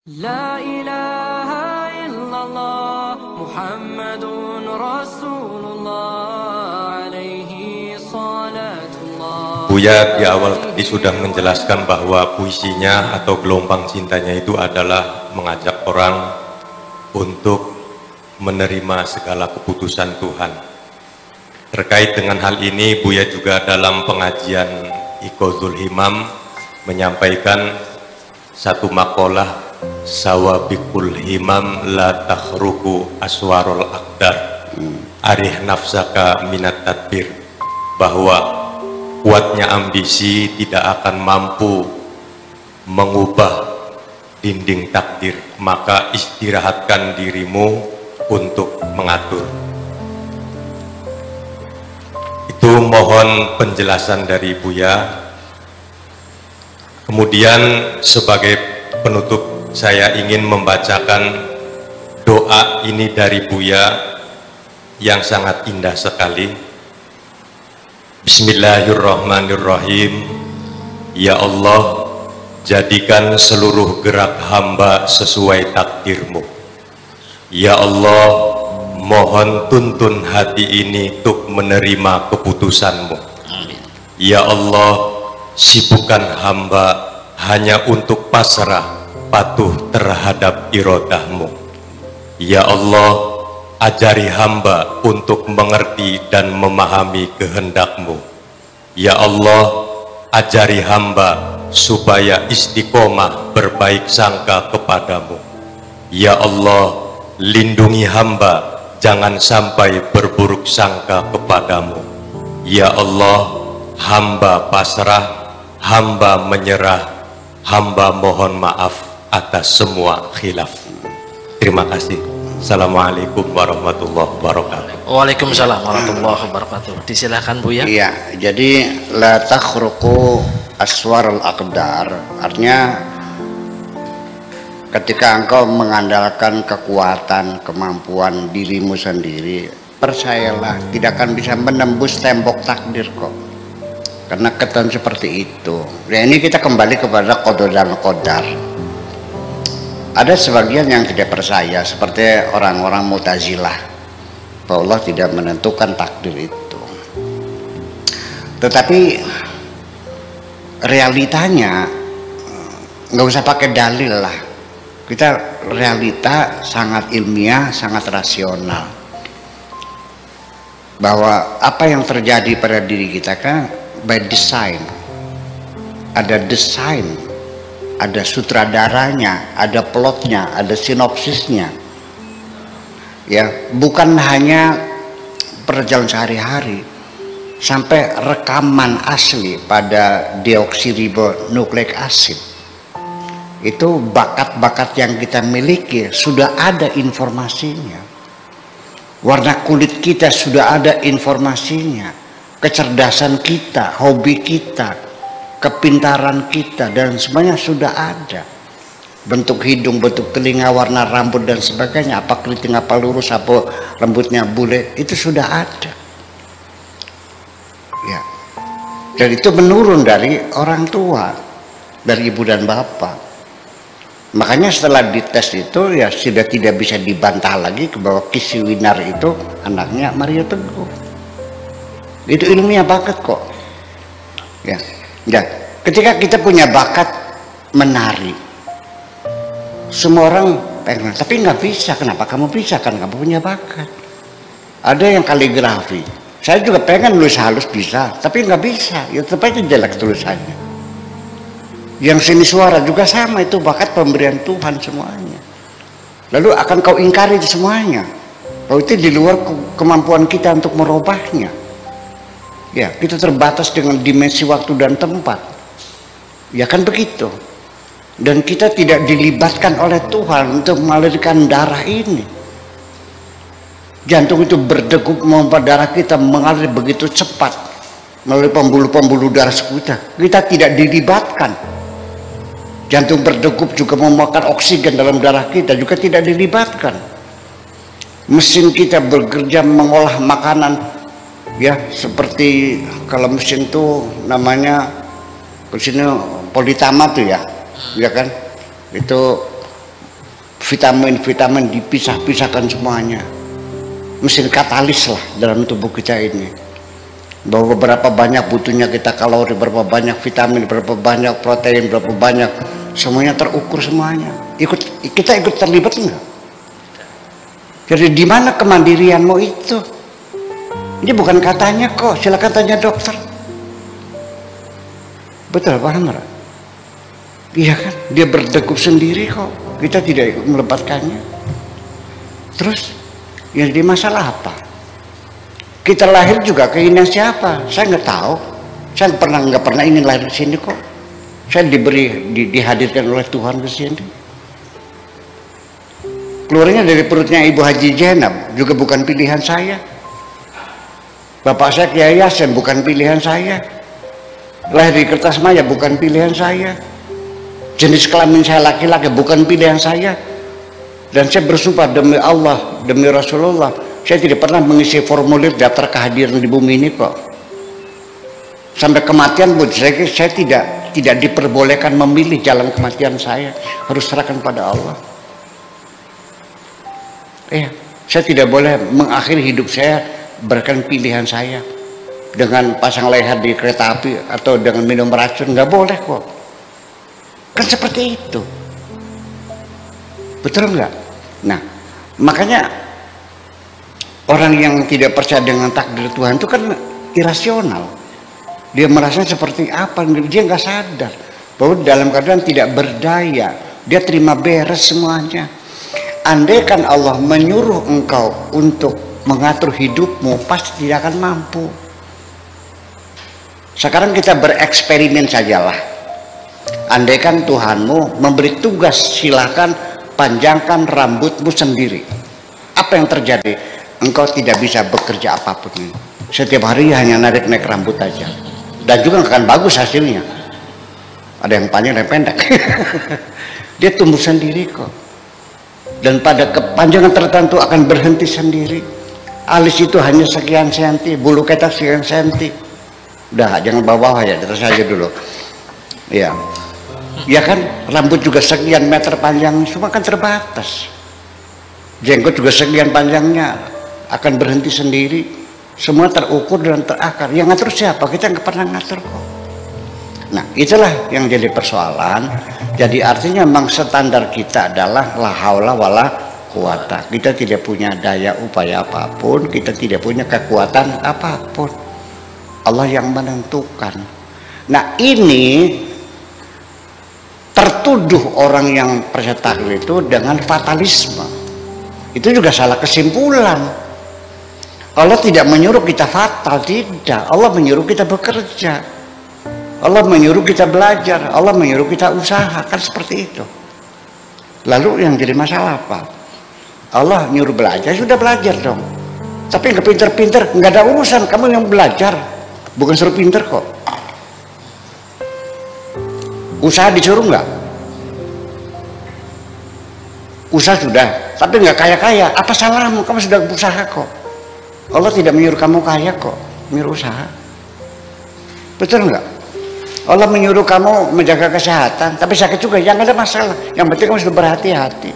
La ilaha illallah Muhammadun Rasulullah alaihi salatullah. Buya di awal tadi sudah menjelaskan bahwa puisinya atau gelombang cintanya itu adalah mengajak orang untuk menerima segala keputusan Tuhan. Terkait dengan hal ini, Buya juga dalam pengajian Iqazul Himam menyampaikan satu makalah, sawabikul himam la takhruku aswarul akdar arih nafsaka minat tadbir, bahwa kuatnya ambisi tidak akan mampu mengubah dinding takdir, maka istirahatkan dirimu untuk mengatur. Itu mohon penjelasan dari Buya. Kemudian sebagai penutup, saya ingin membacakan doa ini dari Buya yang sangat indah sekali. Bismillahirrahmanirrahim. Ya Allah, jadikan seluruh gerak hamba sesuai takdir-Mu. Ya Allah, mohon tuntun hati ini untuk menerima keputusan-Mu. Ya Allah, sibukkan hamba hanya untuk pasrah patuh terhadap irodahmu. Ya Allah, ajari hamba untuk mengerti dan memahami kehendakmu. Ya Allah, ajari hamba supaya istiqomah berbaik sangka kepadamu. Ya Allah, lindungi hamba jangan sampai berburuk sangka kepadamu. Ya Allah, hamba pasrah, hamba menyerah, hamba mohon maaf atas semua khilaf. Terima kasih. Assalamualaikum warahmatullahi wabarakatuh. Waalaikumsalam warahmatullahi wabarakatuh. Disilahkan Buya. Iya, jadi la takhruqu aswarul aqdar, artinya ketika engkau mengandalkan kekuatan, kemampuan dirimu sendiri, percayalah tidak akan bisa menembus tembok takdir kok. Karena ketentuan seperti itu. Ya, ini kita kembali kepada qada dan qadar. Ada sebagian yang tidak percaya, seperti orang-orang Mu'tazilah, bahwa Allah tidak menentukan takdir itu. Tetapi realitanya nggak usah pakai dalil lah. Kita realita sangat ilmiah, sangat rasional. Bahwa apa yang terjadi pada diri kita kan by design. Ada desain, ada sutradaranya, ada plotnya, ada sinopsisnya. Ya, bukan hanya perjalanan sehari-hari, sampai rekaman asli pada deoksiribonukleik asid. Itu bakat-bakat yang kita miliki sudah ada informasinya. Warna kulit kita sudah ada informasinya. Kecerdasan kita, hobi kita, kepintaran kita, dan semuanya sudah ada. Bentuk hidung, bentuk telinga, warna rambut dan sebagainya, apa keriting, apa lurus, apa rambutnya bule, itu sudah ada. Ya. Dan itu menurun dari orang tua, dari ibu dan bapak. Makanya setelah dites itu ya sudah tidak bisa dibantah lagi bahwa Kisi Winar itu anaknya Mario Teguh. Itu ilmiah bakat kok. Ya. Ya, ketika kita punya bakat menari, semua orang pengen, tapi nggak bisa. Kenapa kamu bisa? Kan kamu punya bakat. Ada yang kaligrafi, saya juga pengen nulis halus bisa, tapi nggak bisa. Ya tetap aja jelek tulisannya. Yang seni suara juga sama, itu bakat pemberian Tuhan semuanya. Lalu akan kau ingkari semuanya, bahwa itu di luar kemampuan kita untuk merubahnya. Ya, kita terbatas dengan dimensi waktu dan tempat. Ya kan begitu. Dan kita tidak dilibatkan oleh Tuhan untuk mengalirkan darah ini. Jantung itu berdegup memompa darah kita mengalir begitu cepat melalui pembuluh-pembuluh darah kita. Kita tidak dilibatkan. Jantung berdegup juga memakan oksigen dalam darah kita, juga tidak dilibatkan. Mesin kita bekerja mengolah makanan, ya seperti kalau mesin itu namanya mesinnya Politama tuh ya, ya kan? Itu vitamin-vitamin dipisah-pisahkan semuanya. Mesin katalis lah dalam tubuh kita ini, bahwa berapa banyak butuhnya kita kalori, berapa banyak vitamin, berapa banyak protein, berapa banyak, semuanya terukur semuanya. Kita ikut terlibat enggak? Jadi di mana kemandirianmu itu? Ini bukan katanya kok, silakan tanya dokter. Betul, paham nggak? Iya kan, dia berdegup sendiri kok, kita tidak ikut melebatkannya. Terus yang jadi masalah apa? Kita lahir juga keinginan siapa? Saya nggak tahu. Saya nggak pernah ingin lahir di sini kok. Saya dihadirkan oleh Tuhan ke sini. Keluarnya dari perutnya Ibu Haji Zainab juga bukan pilihan saya. Bapak saya Kiai Yasin bukan pilihan saya. Lahir di Kertasmaya bukan pilihan saya. Jenis kelamin saya laki-laki bukan pilihan saya. Dan saya bersumpah demi Allah, demi Rasulullah, saya tidak pernah mengisi formulir daftar kehadiran di bumi ini kok. Sampai kematian pun saya tidak diperbolehkan memilih jalan kematian saya, harus serahkan pada Allah. Saya tidak boleh mengakhiri hidup saya berikan pilihan saya dengan pasang leher di kereta api atau dengan minum racun, nggak boleh kok. Kan seperti itu. Betul nggak? Nah, makanya orang yang tidak percaya dengan takdir Tuhan itu kan irasional. Dia merasa seperti apa? Dia nggak sadar bahwa dalam keadaan tidak berdaya, dia terima beres semuanya. Andai kan Allah menyuruh engkau untuk mengatur hidupmu, pasti tidak akan mampu. Sekarang kita bereksperimen sajalah. Andai kan Tuhanmu memberi tugas, silakan panjangkan rambutmu sendiri. Apa yang terjadi? Engkau tidak bisa bekerja apapun. Setiap hari hanya narik rambut aja. Dan juga akan bagus hasilnya. Ada yang panjang, ada yang pendek. Dia tumbuh sendiri kok. Dan pada kepanjangan tertentu akan berhenti sendiri. Alis itu hanya sekian senti, bulu ketek sekian senti. Udah, jangan bawa-bawa ya, terus aja dulu. Ya. Ya kan, rambut juga sekian meter panjang, semua kan terbatas. Jenggot juga sekian panjangnya, akan berhenti sendiri. Semua terukur dan terakar. Yang ngatur siapa? Kita nggak pernah ngatur kok. Nah, itulah yang jadi persoalan. Jadi artinya memang standar kita adalah la haula wala quwata. Kita tidak punya daya upaya apapun, kita tidak punya kekuatan apapun. Allah yang menentukan. Nah, ini tertuduh orang yang percaya takdir itu dengan fatalisme. Itu juga salah kesimpulan. Allah tidak menyuruh kita fatal, tidak. Allah menyuruh kita bekerja. Allah menyuruh kita belajar, Allah menyuruh kita usaha, kan seperti itu. Lalu yang jadi masalah apa? Allah nyuruh belajar, sudah belajar dong. Tapi nggak pinter-pinter, nggak ada urusan, kamu yang belajar, bukan suruh pinter kok. Usaha disuruh nggak? Usaha sudah, tapi nggak kaya-kaya. Apa salahmu? Kamu sudah berusaha kok. Allah tidak menyuruh kamu kaya kok, menyuruh usaha. Betul nggak? Allah menyuruh kamu menjaga kesehatan, tapi sakit juga, jangan ada masalah. Yang penting kamu sudah berhati-hati,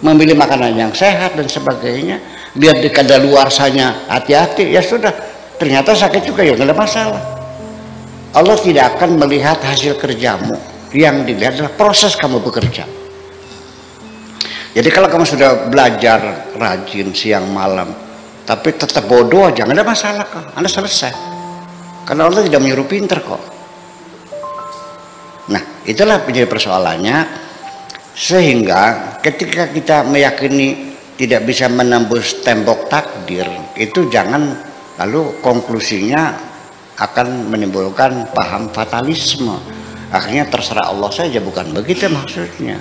memilih makanan yang sehat dan sebagainya. Lihat di kadaluarsanya, hati-hati. Ya sudah, ternyata sakit juga, ya nggak ada masalah. Allah tidak akan melihat hasil kerjamu, yang dilihat adalah proses kamu bekerja. Jadi kalau kamu sudah belajar rajin siang malam, tapi tetap bodoh aja, nggak ada masalah kok, Anda selesai. Karena Allah tidak menyuruh pinter kok. Nah, itulah menjadi persoalannya. Sehingga ketika kita meyakini tidak bisa menembus tembok takdir, itu jangan lalu konklusinya akan menimbulkan paham fatalisme. Akhirnya terserah Allah saja, bukan begitu maksudnya.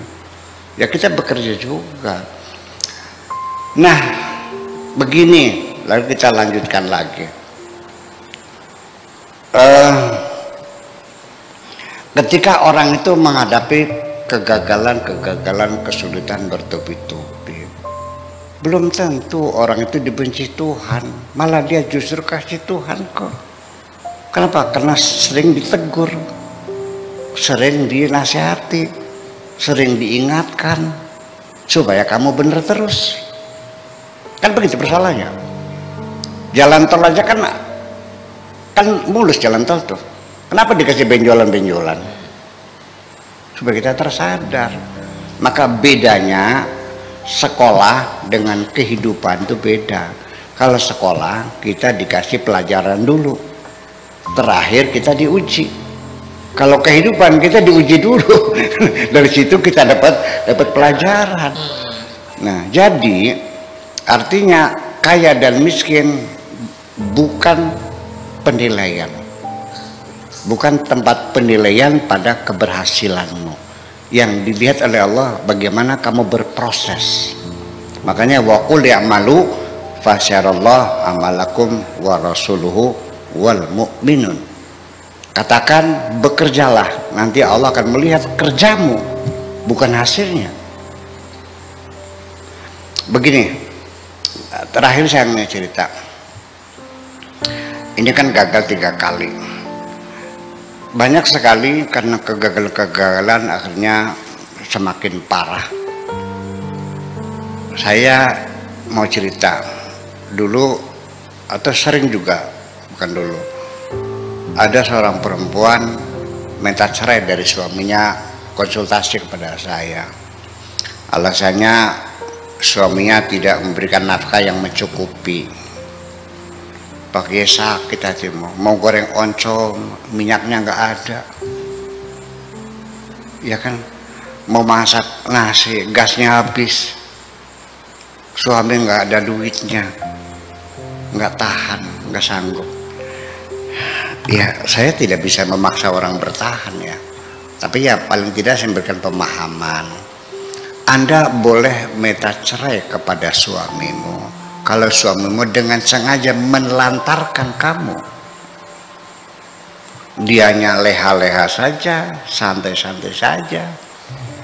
Ya kita bekerja juga. Nah, begini, lalu kita lanjutkan lagi. Ketika orang itu menghadapi kegagalan, kesulitan bertubi-tubi, belum tentu orang itu dibenci Tuhan, malah dia justru kasih Tuhan kok. Kenapa? Karena sering ditegur, sering dinasihati, sering diingatkan. supaya kamu bener terus. Kan begitu persoalannya. Jalan tol aja kan mulus jalan tol tuh. Kenapa dikasih benjolan-benjolan? Supaya kita tersadar. Maka bedanya sekolah dengan kehidupan itu beda. Kalau sekolah kita dikasih pelajaran dulu, terakhir kita diuji. Kalau kehidupan kita diuji dulu, dari situ kita dapat pelajaran. Nah, jadi artinya kaya dan miskin bukan penilaian, bukan tempat penilaian pada keberhasilanmu. Yang dilihat oleh Allah bagaimana kamu berproses. Makanya wa qul ya'malu fasyarallahu amalakum wa rasuluhu wal mu'minun. Katakan bekerjalah, nanti Allah akan melihat kerjamu, bukan hasilnya. Begini, terakhir saya mau cerita. Ini kan gagal 3 kali. Banyak sekali karena kegagalan akhirnya semakin parah. Saya mau cerita dulu, atau sering juga, bukan dulu, ada seorang perempuan minta cerai dari suaminya, konsultasi kepada saya. Alasannya suaminya tidak memberikan nafkah yang mencukupi. Pakai sakit hati, mau goreng oncom, minyaknya nggak ada, ya kan, mau masak nasi, gasnya habis, suami nggak ada duitnya, nggak tahan, nggak sanggup. Ya, saya tidak bisa memaksa orang bertahan ya, tapi ya paling tidak saya memberikan pemahaman. Anda boleh minta cerai kepada suamimu kalau suamimu dengan sengaja menelantarkan kamu. Dianya leha-leha saja, santai-santai saja,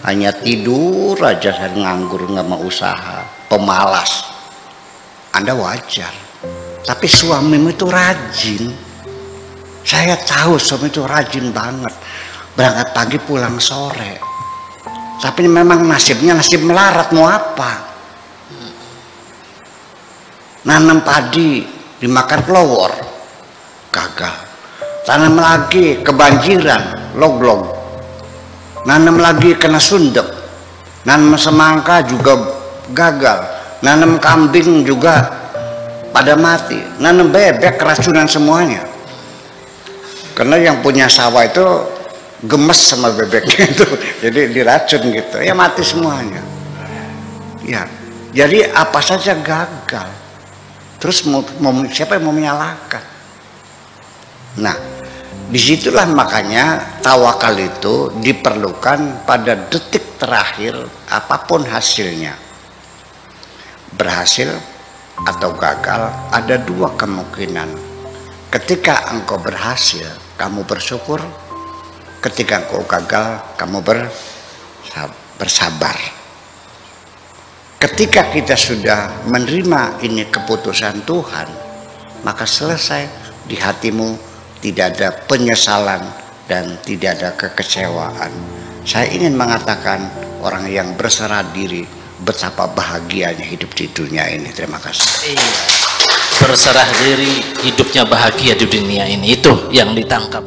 hanya tidur aja, nganggur, nggak mau usaha, pemalas. Anda wajar. Tapi suamimu itu rajin. Saya tahu suami itu rajin banget, berangkat pagi pulang sore. Tapi memang nasibnya nasib melarat, mau apa? Nanam padi dimakan kelowor, gagal. Tanam lagi kebanjiran, loglog. Nanam lagi kena sundep. Nanam semangka juga gagal. Nanam kambing juga pada mati. Nanam bebek keracunan semuanya. Karena yang punya sawah itu gemes sama bebeknya itu, jadi diracun gitu. Ya mati semuanya. Ya, jadi apa saja gagal. Terus siapa yang mau menyalahkan? Nah, disitulah makanya tawakal itu diperlukan pada detik terakhir apapun hasilnya. Berhasil atau gagal ada 2 kemungkinan. Ketika engkau berhasil, kamu bersyukur. Ketika engkau gagal, kamu bersabar. Ketika kita sudah menerima ini keputusan Tuhan, maka selesai. Di hatimu tidak ada penyesalan dan tidak ada kekecewaan. Saya ingin mengatakan orang yang berserah diri betapa bahagianya hidup di dunia ini. Terima kasih. Berserah diri, hidupnya bahagia di dunia ini, itu yang ditangkap.